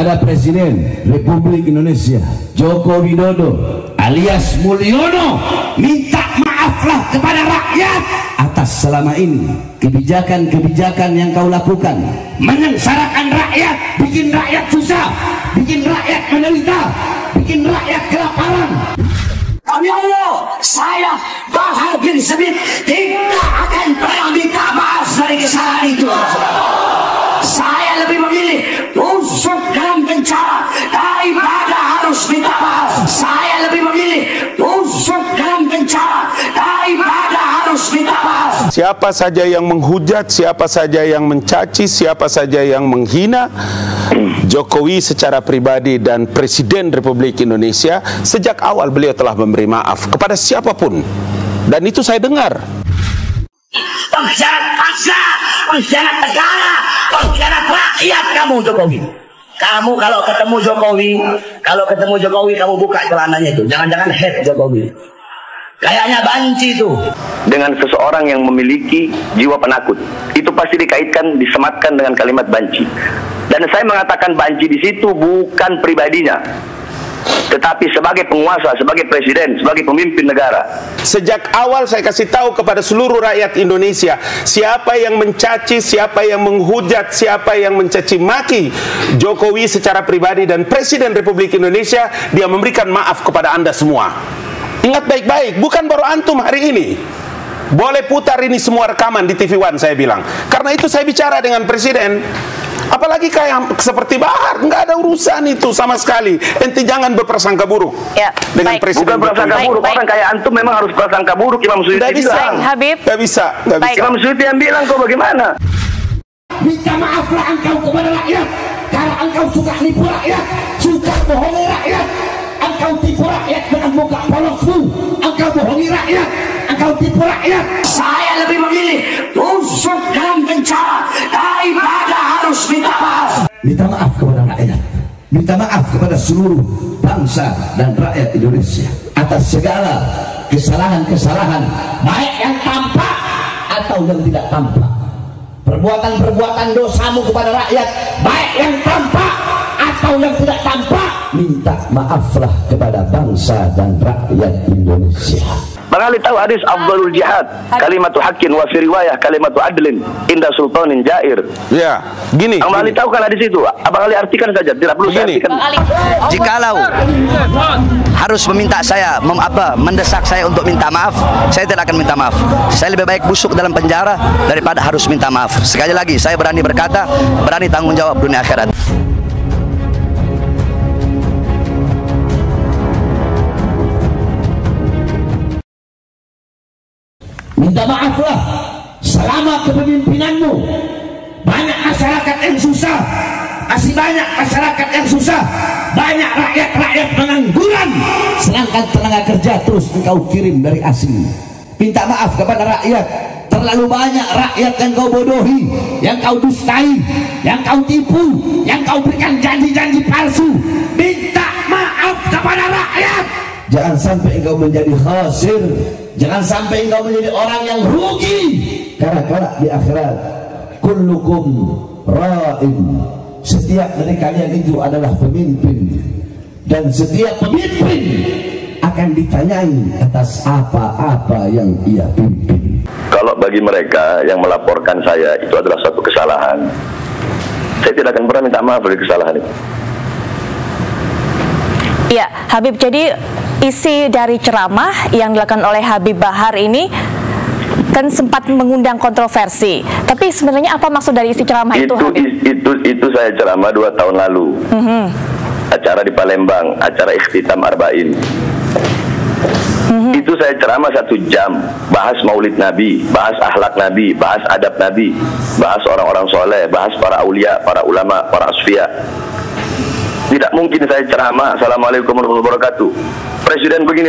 kepada Presiden Republik Indonesia Joko Widodo alias Mulyono, minta maaflah kepada rakyat atas selama ini kebijakan-kebijakan yang kau lakukan, menyengsarakan rakyat, bikin rakyat susah, bikin rakyat menderita, bikin rakyat kelaparan. Kami Allah, saya Bahar bin Smith tidak akan pernah minta maaf dari kesalahan itu. Saya lebih memilih busuk dalam penjara daripada harus minta maaf. Saya lebih memilih busuk dalam penjara daripada harus minta maaf. Siapa saja yang menghujat, siapa saja yang mencaci, siapa saja yang menghina Jokowi secara pribadi dan Presiden Republik Indonesia, sejak awal beliau telah memberi maaf kepada siapapun. Dan itu saya dengar. Pengkhianat bangsa, pengkhianat negara, pengkhianat rakyat kamu Jokowi. Kamu kalau ketemu Jokowi, kamu buka celananya itu. Jangan-jangan head Jokowi. Kayaknya banci itu. Dengan seseorang yang memiliki jiwa penakut, itu pasti dikaitkan, disematkan dengan kalimat banci. Dan saya mengatakan banci di situ bukan pribadinya, tetapi sebagai penguasa, sebagai presiden, sebagai pemimpin negara. Sejak awal saya kasih tahu kepada seluruh rakyat Indonesia, siapa yang mencaci, siapa yang menghujat, siapa yang mencaci maki Jokowi secara pribadi dan Presiden Republik Indonesia, dia memberikan maaf kepada Anda semua. Ingat baik-baik, bukan baru antum hari ini. Boleh putar ini semua rekaman di TV One, saya bilang. Karena itu saya bicara dengan Presiden. Apalagi kayak seperti Bahar, nggak ada urusan itu sama sekali. Ente jangan berprasangka buruk dengan Presiden. Bukan prasangka buruk, orang kayak antum memang harus prasangka buruk. Imam Suyuti bilang. Habib. Nggak bisa. Imam Suyuti yang bilang, kok bagaimana? Minta maaflah engkau kepada rakyat karena engkau suka nipu rakyat, suka bohongi rakyat. Engkau tipu rakyat dengan muka polosmu, engkau bohongi rakyat, engkau tipu rakyat. Saya lebih memilih busuk dalam penjara daripada harus minta maaf. Minta maaf kepada rakyat, minta maaf kepada seluruh bangsa dan rakyat Indonesia atas segala kesalahan-kesalahan, baik yang tampak atau yang tidak tampak. Perbuatan-perbuatan dosamu kepada rakyat, baik yang tampak atau yang tidak tampak, minta maaflah kepada bangsa dan rakyat Indonesia. Bang Ali tahu hadis afdalul jihad kalimatu haqqin wa fi riwayah kalimatu adlin inda sultanin jair. Ya, gini. Bang Ali tahu kan hadis itu? Abang Ali artikan saja, tidak perlu saya artikan. Jikalau harus meminta saya, mendesak saya untuk minta maaf, saya tidak akan minta maaf. Saya lebih baik busuk dalam penjara daripada harus minta maaf. Sekali lagi, saya berani berkata, berani tanggung jawab dunia akhirat. Minta maaflah selama kepemimpinanmu banyak masyarakat yang susah, masih banyak masyarakat yang susah, banyak rakyat-rakyat pengangguran, sedangkan tenaga kerja terus engkau kirim dari asing. Minta maaf kepada rakyat, terlalu banyak rakyat yang kau bodohi, yang kau dustai, yang kau tipu, yang kau berikan janji-janji palsu. Minta maaf kepada rakyat. Jangan sampai engkau menjadi khasir, jangan sampai engkau menjadi orang yang rugi, karena kelak di akhirat kullukum ra'in, setiap dari kalian itu adalah pemimpin, dan setiap pemimpin akan ditanyai atas apa-apa yang ia pimpin. Kalau bagi mereka yang melaporkan saya itu adalah suatu kesalahan, saya tidak akan pernah minta maaf dari kesalahan itu. Ya, Habib, jadi isi dari ceramah yang dilakukan oleh Habib Bahar ini kan sempat mengundang kontroversi. Tapi sebenarnya apa maksud dari isi ceramah itu, Habib? Itu saya ceramah 2 tahun lalu. Acara di Palembang, acara ikhtitam Arba'in. Itu saya ceramah 1 jam, bahas maulid Nabi, bahas akhlak Nabi, bahas adab Nabi, bahas orang-orang soleh, bahas para aulia, para ulama, para asfiya. Tidak mungkin saya ceramah Assalamualaikum warahmatullahi wabarakatuh, Presiden begini.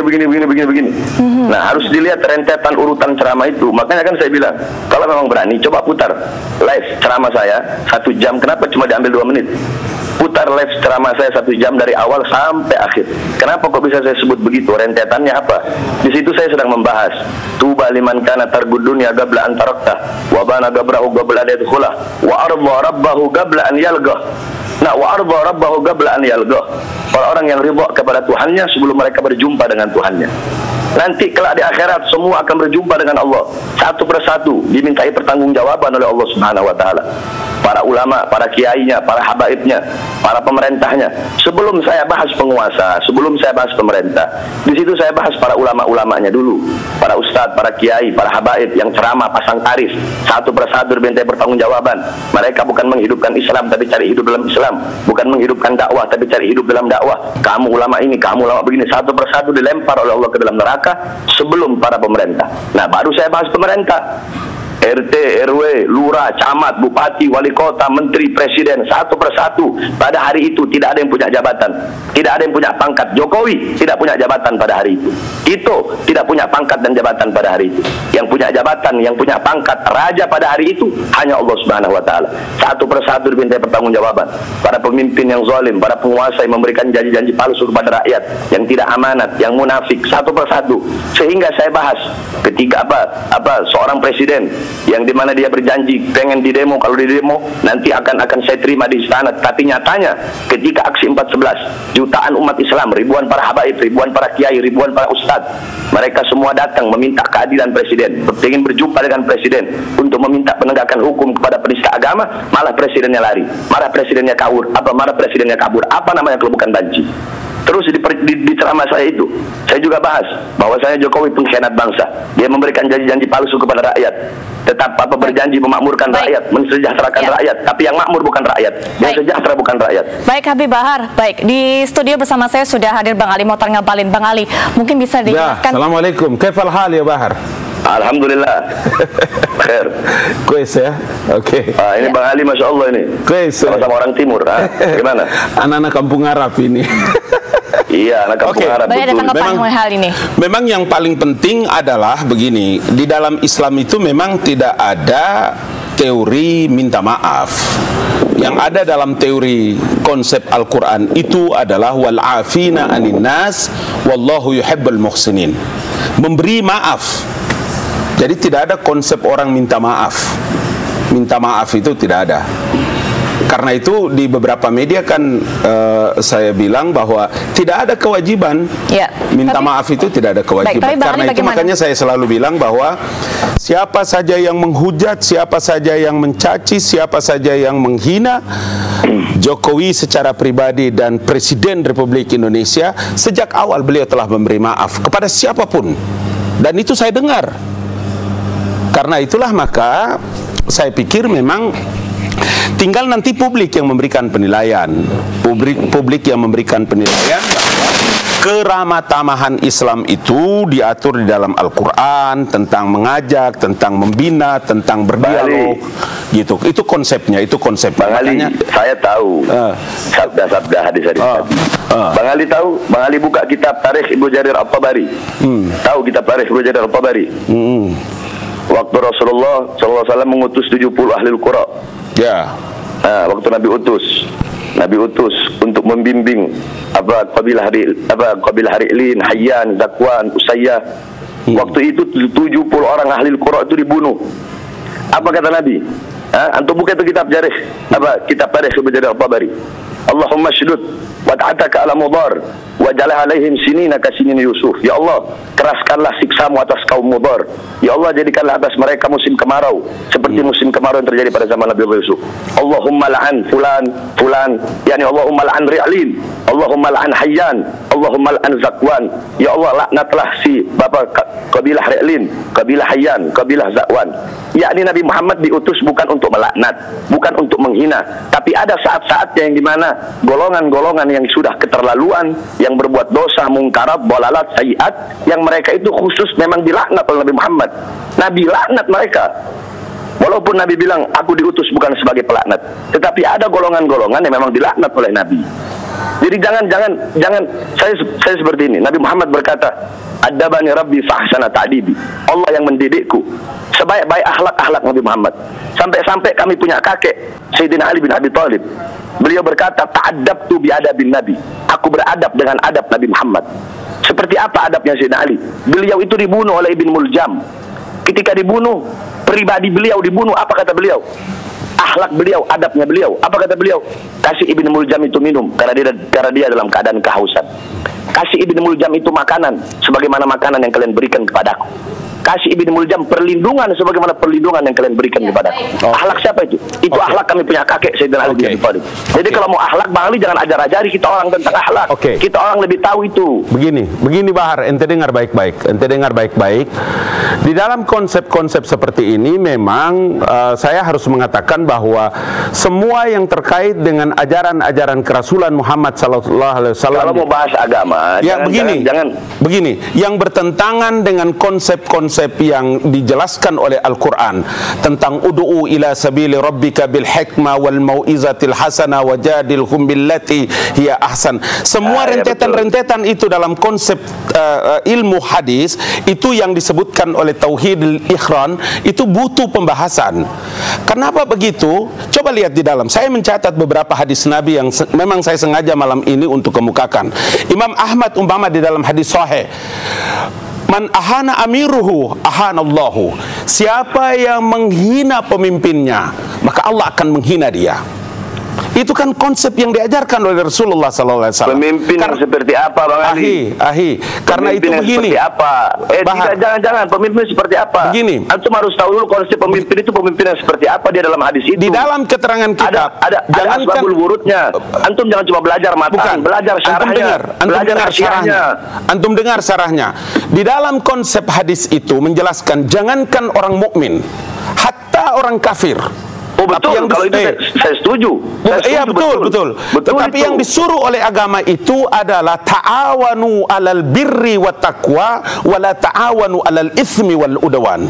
Nah, harus dilihat rentetan urutan ceramah itu. Makanya kan saya bilang, kalau memang berani, coba putar live ceramah saya 1 jam. Kenapa cuma diambil 2 menit? Putar live ceramah saya 1 jam dari awal sampai akhir. Kenapa kok bisa saya sebut begitu? Rentetannya apa? Di situ saya sedang membahas tuba liman kana targud dunya qabla an tarakta wa bana gabrahu qabla an yadkhulah wa arda rabbahu qabla an yalqah. Nah, wa arda rabbahu qabla an yalqah. Orang-orang yang ridha kepada Tuhannya sebelum mereka berjumpa dengan Tuhannya. Nanti kelak di akhirat semua akan berjumpa dengan Allah satu persatu, dimintai pertanggungjawaban oleh Allah Subhanahu wa taala. Para ulama, para kiainya, para habaibnya, para pemerintahnya. Sebelum saya bahas penguasa, sebelum saya bahas pemerintah, di situ saya bahas para ulama-ulamanya dulu, para ustadz, para kiai, para habaib yang ceramah pasang tarif, satu persatu dimintai pertanggungjawaban. Mereka bukan menghidupkan Islam tapi cari hidup dalam Islam, bukan menghidupkan dakwah tapi cari hidup dalam dakwah. Kamu ulama ini, kamu ulama begini, satu persatu dilempar oleh Allah ke dalam neraka sebelum para pemerintah. Nah, baru saya bahas pemerintah. RT, RW, lurah, camat, bupati, wali kota, menteri, presiden, satu persatu. Pada hari itu tidak ada yang punya jabatan, tidak ada yang punya pangkat. Jokowi tidak punya jabatan pada hari itu. Tito tidak punya pangkat dan jabatan pada hari itu. Yang punya jabatan, yang punya pangkat, raja pada hari itu hanya Allah Subhanahu wa taala. Satu persatu dimintai pertanggungjawaban. Para pemimpin yang zalim, para penguasa yang memberikan janji-janji palsu kepada rakyat, yang tidak amanat, yang munafik, satu persatu. Sehingga saya bahas ketika seorang presiden yang dimana dia berjanji pengen di demo, kalau di demo nanti akan saya terima di istana, tapi nyatanya ketika aksi 411 jutaan umat Islam, ribuan para habaib, ribuan para kiai, ribuan para ustadz, mereka semua datang meminta keadilan presiden, ingin berjumpa dengan presiden untuk meminta penegakan hukum kepada penista agama, malah presidennya lari, malah presidennya kabur, apa namanya kalau bukan banci. Terus di ceramah saya itu, saya juga bahas bahwasanya Jokowi pengkhianat bangsa. Dia memberikan janji-janji palsu kepada rakyat. Tetap berjanji memakmurkan rakyat, mensejahterakan rakyat, tapi yang makmur bukan rakyat, yang sejahtera bukan rakyat. Baik Habib Bahar, baik, di studio bersama saya sudah hadir Bang Ali Mokhtar Ngabalin. Bang Ali, mungkin bisa dijelaskan. Assalamualaikum, kaifal hal ya Bahar? Alhamdulillah. Khair. Kuis ya. Oke. Ini Bang Ali, Masya Allah ini. Kuis. Sama-sama orang timur. Gimana? Anak-anak kampung Arab ini. Iya, anak kampung Arab. Memang yang paling penting adalah begini, di dalam Islam itu memang tidak ada teori minta maaf. Yang ada dalam teori konsep Al-Quran itu adalah wal afina anin nas wallahu yuhibbul muhsinin. Memberi maaf. Jadi tidak ada konsep orang minta maaf. Minta maaf itu tidak ada. Karena itu di beberapa media kan saya bilang bahwa tidak ada kewajiban minta maaf, itu tidak ada kewajiban. Karena itu makanya saya selalu bilang bahwa siapa saja yang menghujat, siapa saja yang mencaci, siapa saja yang menghina Jokowi secara pribadi dan Presiden Republik Indonesia, sejak awal beliau telah memberi maaf kepada siapapun. Dan itu saya dengar. Karena itulah maka saya pikir memang tinggal nanti publik yang memberikan penilaian. Publik yang memberikan penilaian bahwa keramah-tamahan Islam itu diatur di dalam Al-Quran, tentang mengajak, tentang membina, tentang berdialog, gitu. Itu konsepnya, itu konsepnya. Bang Ali, saya tahu sabda-sabda hadis-hadis tadi. Bang Ali tahu, Bang Ali buka kitab Tarikh Ibnu Jarir At-Tabari. Tahu kitab Tarikh Ibnu Jarir At-Tabari? Waktu Rasulullah SAW mengutus 70 ahli Qura. Ya. Nah, waktu Nabi utus untuk membimbing kabilah Hari'lin, Hayyan, Zakwan, Usayyah. Waktu itu 70 orang ahli Qura itu dibunuh. Apa kata Nabi? Antum buka itu kitab Jarih, kitab Tarikh Ibnu Jarir At-Tabari. Allahumma sydud wad'ataka ala mudar wajalah alaihim sinina kasinin Yusuf. Ya Allah, keraskanlah siksamu atas kaum Mudar. Ya Allah, jadikanlah atas mereka musim kemarau seperti musim kemarau yang terjadi pada zaman Nabi Yusuf. Allahumma la'an fulan, yani Allahumma la'an Ri'lin, Allahumma la'an Hayyan, Allahumma la'an Zakwan. Ya Allah, laknatlah si bapak kabilah Ri'lin, kabilah Hayyan, kabilah Zakwan. Yakni Nabi Muhammad diutus bukan untuk melaknat, bukan untuk menghina, tapi ada saat-saatnya yang dimana golongan-golongan yang sudah keterlaluan, yang berbuat dosa, mungkarat, dolalat, sayiat, yang mereka itu khusus memang dilaknat oleh Nabi Muhammad. Nabi laknat mereka. Walaupun Nabi bilang aku diutus bukan sebagai pelaknat, tetapi ada golongan-golongan yang memang dilaknat oleh Nabi. Jadi jangan saya seperti ini. Nabi Muhammad berkata, "Adabani Rabbi fahsana ta'dibi." Allah yang mendidikku sebaik-baik akhlak Nabi Muhammad. Sampai-sampai kami punya kakek Sayyidina Ali bin Abi Thalib. Beliau berkata, "Ta'addabtu bi adabin Nabi." Aku beradab dengan adab Nabi Muhammad. Seperti apa adabnya Sayyidina Ali? Beliau itu dibunuh oleh Ibn Muljam. Ketika dibunuh, pribadi beliau dibunuh, apa kata beliau? akhlak beliau, adabnya beliau. Apa kata beliau? Kasih Ibnu Muljam itu minum karena dia dalam keadaan kehausan. Kasih Ibnu Muljam itu makanan sebagaimana makanan yang kalian berikan kepadaku. Kasih Ibnu Muljam perlindungan sebagaimana perlindungan yang kalian berikan kepadaku. Akhlak siapa itu? Itu akhlak kami punya kakek Sayyidina Ali bin Abi Thalib. Jadi kalau mau akhlak Bang Ali jangan ajar-ajari kita orang tentang akhlak. Kita orang lebih tahu itu. Begini Bahar, ente dengar baik-baik. Di dalam konsep-konsep seperti ini memang saya harus mengatakan bahwa semua yang terkait dengan ajaran-ajaran kerasulan Muhammad sallallahu alaihi wasallam. Kalau mau bahas agama, ya begini, yang bertentangan dengan konsep-konsep yang dijelaskan oleh Al-Quran tentang ud'u ila sabili rabbika bil hikmah wal mau'izatil hasanah wajadilhum billati hiya ahsan. Semua rentetan-rentetan itu dalam konsep ilmu hadis itu yang disebutkan oleh tauhidul ikhran itu butuh pembahasan. Kenapa begitu? Coba lihat di dalam. Saya mencatat beberapa hadis Nabi yang memang saya sengaja malam ini untuk kemukakan. Imam Ahmad umpama di dalam hadis sahih, man ahana amiruhu ahanallahu. Siapa yang menghina pemimpinnya, maka Allah akan menghina dia. Itu kan konsep yang diajarkan oleh Rasulullah sallallahu alaihi wasallam. Pemimpin yang seperti apa, Bang Ali? Karena itu begini. Seperti apa? Jangan pemimpin seperti apa? Begini. Antum harus tahu dulu konsep pemimpin itu pemimpin yang seperti apa dia dalam hadis itu. Di dalam keterangan kitab ada asbabul wurudnya. Antum jangan cuma belajar matan, belajar syarahnya. Antum dengar syarahnya. Di dalam konsep hadis itu menjelaskan jangankan orang mukmin, hatta orang kafir. Oh betul, yang kalau itu saya setuju. Iya betul. Tetapi yang disuruh oleh agama itu adalah ta'awanu alal birri wat taqwa wala ta'awanu alal itsmi wal udwan.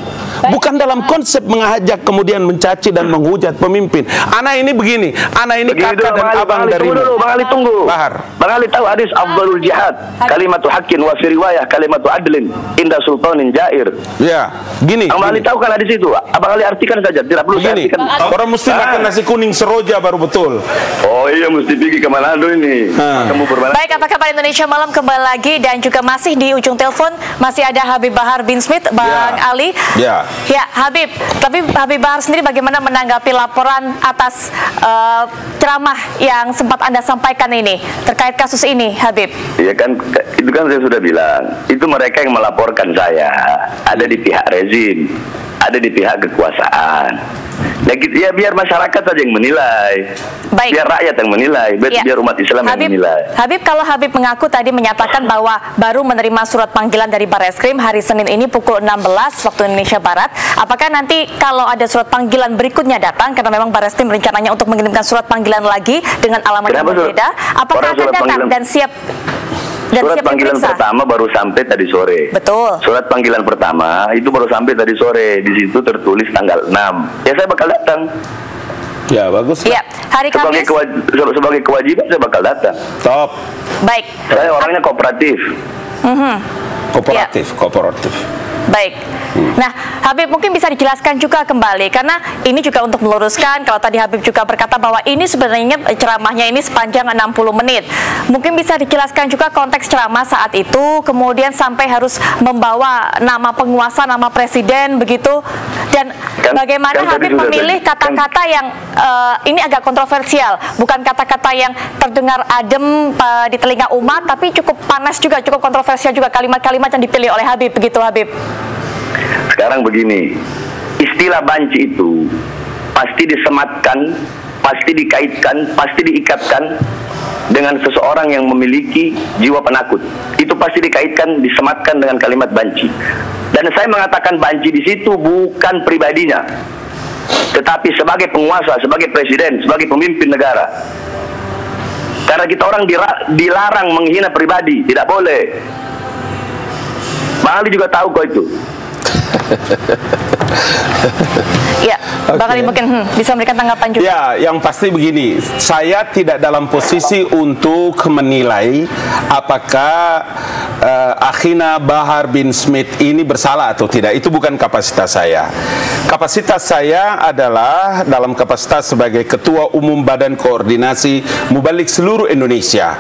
Bukan dalam konsep mengajak kemudian mencaci dan menghujat pemimpin. Ana ini begini, ana ini kakak dan abang dari. Bang Ali tunggu. Bang Ali tahu hadis afdalul jihad kalimatu haqqin wa fi riwayah kalimatu adlin inda sultanin jair. Ya, gini. Bang Ali tahu kan hadis itu? Abang Ali artikan saja, tidak perlu saya artikan. Orang mesti makan nasi kuning seroja baru betul. Oh iya, mesti pergi ke Manado ini. Kamu bermain. Baik, apa kabar Indonesia Malam kembali lagi dan juga masih di ujung telepon masih ada Habib Bahar bin Smith, Bang Ali. Ya, Habib. Tapi Habib Bahar sendiri bagaimana menanggapi laporan atas ceramah yang sempat Anda sampaikan ini terkait kasus ini, Habib? Iya kan, itu kan saya sudah bilang. Itu mereka yang melaporkan saya. Ada di pihak rezim, ada di pihak kekuasaan. Ya biar masyarakat saja yang menilai. Baik. Biar rakyat yang menilai, biar umat Islam yang menilai. Habib, kalau Habib mengaku tadi menyatakan bahwa baru menerima surat panggilan dari Barreskrim hari Senin ini pukul 16 waktu Indonesia Barat. Apakah nanti kalau ada surat panggilan berikutnya datang, karena memang Barreskrim rencananya untuk mengirimkan surat panggilan lagi dengan alamat yang berbeda, apakah akan datang dan siap? Surat panggilan pertama baru sampai tadi sore. Betul. Surat panggilan pertama itu baru sampai tadi sore. Di situ tertulis tanggal 6. Ya saya bakal datang. Ya bagus. Iya. Hari Kamis. Sebagai kewajiban saya bakal datang. Top. Baik. Saya orangnya kooperatif. Kooperatif. Baik. Nah, Habib mungkin bisa dijelaskan juga kembali, karena ini juga untuk meluruskan, kalau tadi Habib juga berkata bahwa ini sebenarnya ceramahnya ini sepanjang 60 menit. Mungkin bisa dijelaskan juga konteks ceramah saat itu, kemudian sampai harus membawa nama penguasa, nama presiden begitu, dan bagaimana Habib memilih kata-kata yang ini agak kontroversial, bukan kata-kata yang terdengar adem di telinga umat, tapi cukup panas juga, cukup kontroversial juga kalimat-kalimat yang dipilih oleh Habib, begitu Habib. Sekarang begini, istilah banci itu pasti disematkan, pasti dikaitkan, pasti diikatkan dengan seseorang yang memiliki jiwa penakut. Itu pasti dikaitkan, disematkan dengan kalimat banci. Dan saya mengatakan banci di situ bukan pribadinya, tetapi sebagai penguasa, sebagai presiden, sebagai pemimpin negara. Karena kita orang dilarang menghina pribadi, tidak boleh. Bang Ali juga tahu kok itu. Ya, Bang Ali mungkin bisa memberikan tanggapan juga. Ya, yang pasti begini, saya tidak dalam posisi untuk menilai apakah Akhina Bahar bin Smith ini bersalah atau tidak, itu bukan kapasitas saya. Kapasitas saya adalah dalam kapasitas sebagai Ketua Umum Badan Koordinasi Mubalik seluruh Indonesia,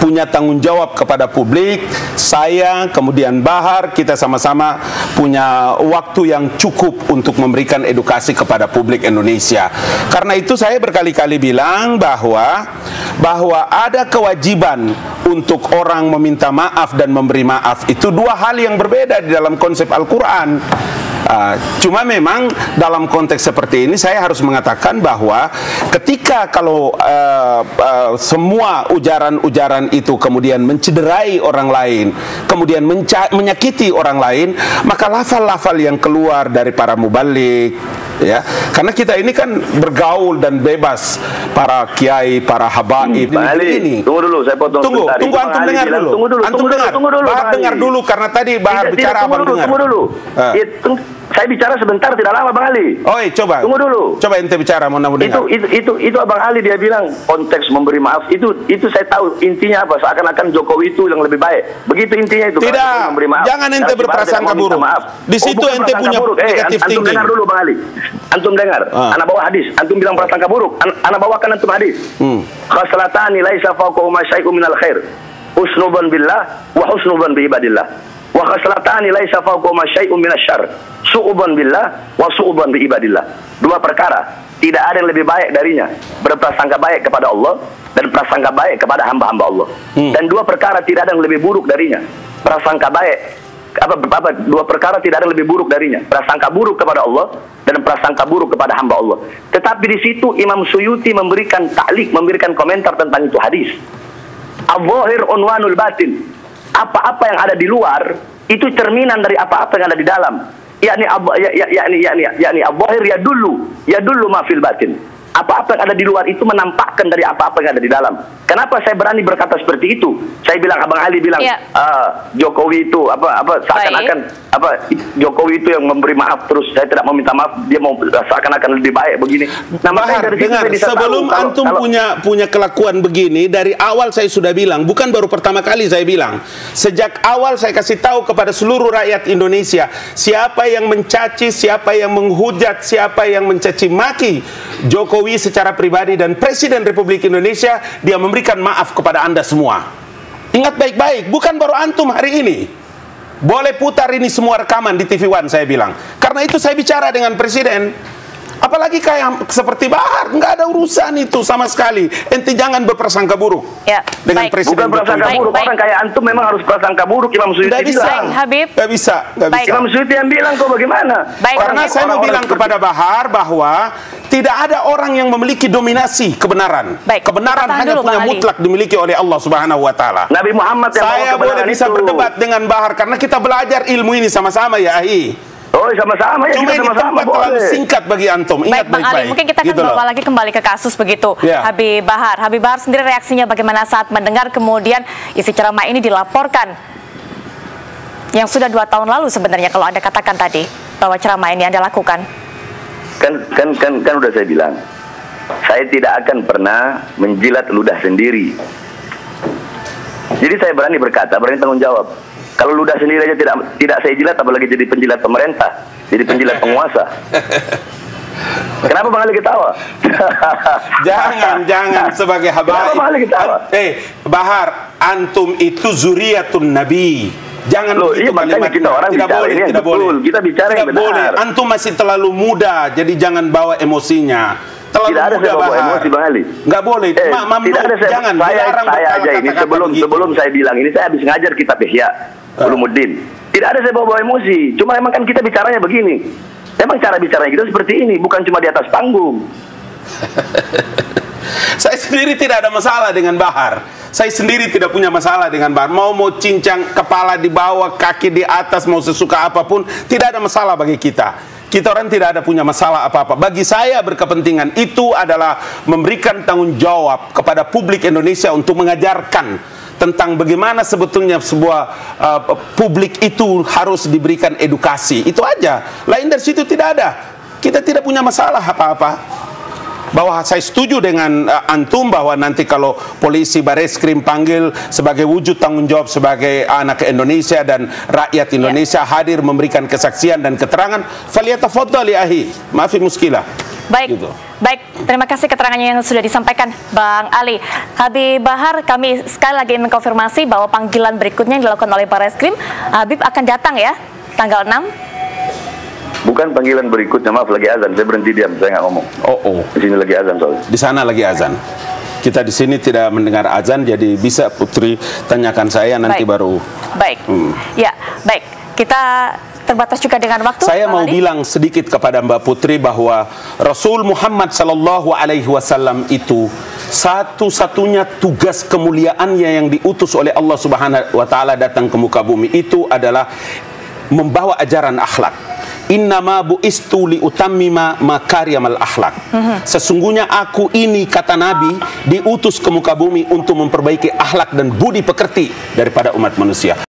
punya tanggung jawab kepada publik. Saya kemudian Bahar, kita sama-sama punya waktu yang cukup untuk memberikan edukasi kepada publik Indonesia. Karena itu saya berkali-kali bilang bahwa ada kewajiban untuk orang meminta maaf dan memberi maaf, itu dua hal yang berbeda di dalam konsep Al-Quran. Cuma memang dalam konteks seperti ini saya harus mengatakan bahwa ketika kalau semua ujaran-ujaran itu kemudian mencederai orang lain, kemudian menyakiti orang lain, maka lafal-lafal yang keluar dari para mubalik, ya, karena kita ini kan bergaul dan bebas, para kiai, para habaib ini. Tunggu dulu, saya potong. Tunggu antum dengar dulu. Antum dengar. Bahar dengar dulu karena tadi Bahar bicara abang dengar. Tunggu dulu. Saya bicara sebentar, tidak lama Bang Ali. Coba. Tunggu dulu. Coba ente bicara, mau dengar. Itu Abang Ali dia bilang konteks memberi maaf itu saya tahu intinya apa, seakan-akan Jokowi itu yang lebih baik. Begitu intinya itu. Tidak. Memberi maaf. Jangan ente berprasangka buruk. Di situ ente punya negatif thinking. Antum dengar dulu Bang Ali. Antum dengar. Anak bawa hadis. Antum bilang prasangka buruk. Anak bawakan antum hadis. Khaslatani laisa fawqahuma syai'un minal khair. Husnuban billah wa husnuban bi ibadillah. Wa khaslatani laisa fawqahuma syai'un minasyarr. Su'uban billah wa su'uban bi ibadillah. Dua perkara tidak ada yang lebih baik darinya, berprasangka baik kepada Allah dan prasangka baik kepada hamba-hamba Allah. Dan dua perkara tidak ada yang lebih buruk darinya, prasangka baik dua perkara tidak ada yang lebih buruk darinya, prasangka buruk kepada Allah dan prasangka buruk kepada hamba Allah. Tetapi di situ Imam Suyuti memberikan ta'liq, memberikan komentar tentang itu hadis. Al-zahir unwanul batin. Apa-apa yang ada di luar itu cerminan dari apa-apa yang ada di dalam. yakni al-zahir yadullu ma fil batin. Apa-apa yang ada di luar itu menampakkan dari apa-apa yang ada di dalam. Kenapa saya berani berkata seperti itu? Saya bilang, Abang Ali bilang, Jokowi itu seakan-akan Jokowi itu yang memberi maaf terus, saya tidak mau minta maaf, dia mau seakan-akan lebih baik begini. Nah, Bahar, dengar, sebelum antum punya kelakuan begini, dari awal saya sudah bilang, bukan baru pertama kali saya bilang. Sejak awal saya kasih tahu kepada seluruh rakyat Indonesia, siapa yang mencaci, siapa yang menghujat, siapa yang mencaci maki Jokowi secara pribadi dan Presiden Republik Indonesia, dia memberikan maaf kepada Anda semua. Ingat baik-baik, bukan baru antum hari ini. Boleh putar ini semua rekaman di TV One, saya bilang. Karena itu saya bicara dengan Presiden. Apalagi kayak seperti Bahar, nggak ada urusan itu sama sekali. Ente jangan berprasangka buruk dengan Presiden. Bukan prasangka buruk, orang kayak antum memang harus prasangka buruk. Imam Suyuti bilang. Nggak bisa. Imam Suyuti yang bilang, kok bagaimana? Karena saya mau bilang kepada Bahar bahwa tidak ada orang yang memiliki dominasi kebenaran. Kebenaran hanya punya mutlak dimiliki oleh Allah Subhanahu wa Taala. Nabi Muhammad yang saya boleh bisa berdebat dengan Bahar karena kita belajar ilmu ini sama-sama ya, Ahi. Sama-sama ya, kita sama-sama terlalu singkat bagi antum. Ingat Bang Ali, mungkin kita akan bawa lagi kembali ke kasus begitu. Habib Bahar sendiri reaksinya bagaimana saat mendengar kemudian isi ceramah ini dilaporkan yang sudah 2 tahun lalu sebenarnya, kalau Anda katakan tadi bahwa ceramah ini Anda lakukan. Kan udah saya bilang, saya tidak akan pernah menjilat ludah sendiri. Jadi saya berani berkata, berani tanggung jawab. Kalau ludah sendiri aja tidak saya jilat, apalagi jadi penjilat pemerintah, jadi penjilat penguasa. Kenapa Bang Ali ketawa? Jangan sebagai habaib. Kenapa Bang Ali ketawa? Bahar, antum itu zuriyatun Nabi. Jangan begitu kalimat. Tidak boleh. Kita bicara yang benar. Antum masih terlalu muda, jadi jangan bawa emosinya. Tidak ada saya bawa emosi Bang Ali. Nggak boleh. Tidak ada saya aja ini sebelum saya bilang ini, saya habis ngajar kitab Ihya Ulumuddin. Tidak ada saya bawa emosi. Cuma emang kan kita bicaranya begini. Memang cara bicaranya kita seperti ini, bukan cuma di atas panggung. Saya sendiri tidak ada masalah dengan Bahar. Saya sendiri tidak punya masalah dengan Bahar. Mau cincang kepala di bawah, kaki di atas, mau sesuka apapun, tidak ada masalah bagi kita. Kita orang tidak ada punya masalah apa-apa. Bagi saya berkepentingan itu adalah memberikan tanggung jawab kepada publik Indonesia untuk mengajarkan tentang bagaimana sebetulnya sebuah publik itu harus diberikan edukasi. Itu aja. Lain dari situ tidak ada. Kita tidak punya masalah apa-apa. bahwa saya setuju dengan antum bahwa nanti kalau polisi Bareskrim panggil sebagai wujud tanggung jawab sebagai anak Indonesia dan rakyat Indonesia hadir memberikan kesaksian dan keterangan, faliyatafaddal ya ahi, maafi muskilah. Baik, gitu. Baik, terima kasih keterangannya yang sudah disampaikan Bang Ali. Habib Bahar, kami sekali lagi mengkonfirmasi bahwa panggilan berikutnya yang dilakukan oleh Bareskrim, Habib akan datang ya, tanggal 6? Bukan panggilan berikutnya, maaf, lagi azan, saya berhenti diam, saya nggak ngomong. Di sini lagi azan soalnya. Di sana lagi azan. Kita di sini tidak mendengar azan, jadi bisa Putri tanyakan saya nanti baru. Baik, ya, baik. Kita terbatas juga dengan waktu. Saya mau bilang sedikit kepada Mbak Putri bahwa Rasul Muhammad SAW itu satu-satunya tugas kemuliaannya yang diutus oleh Allah Subhanahu wa Ta'ala datang ke muka bumi itu adalah membawa ajaran akhlak. Innama bu'istu liutammima makarimal akhlak. Sesungguhnya aku ini, kata Nabi, diutus ke muka bumi untuk memperbaiki akhlak dan budi pekerti daripada umat manusia.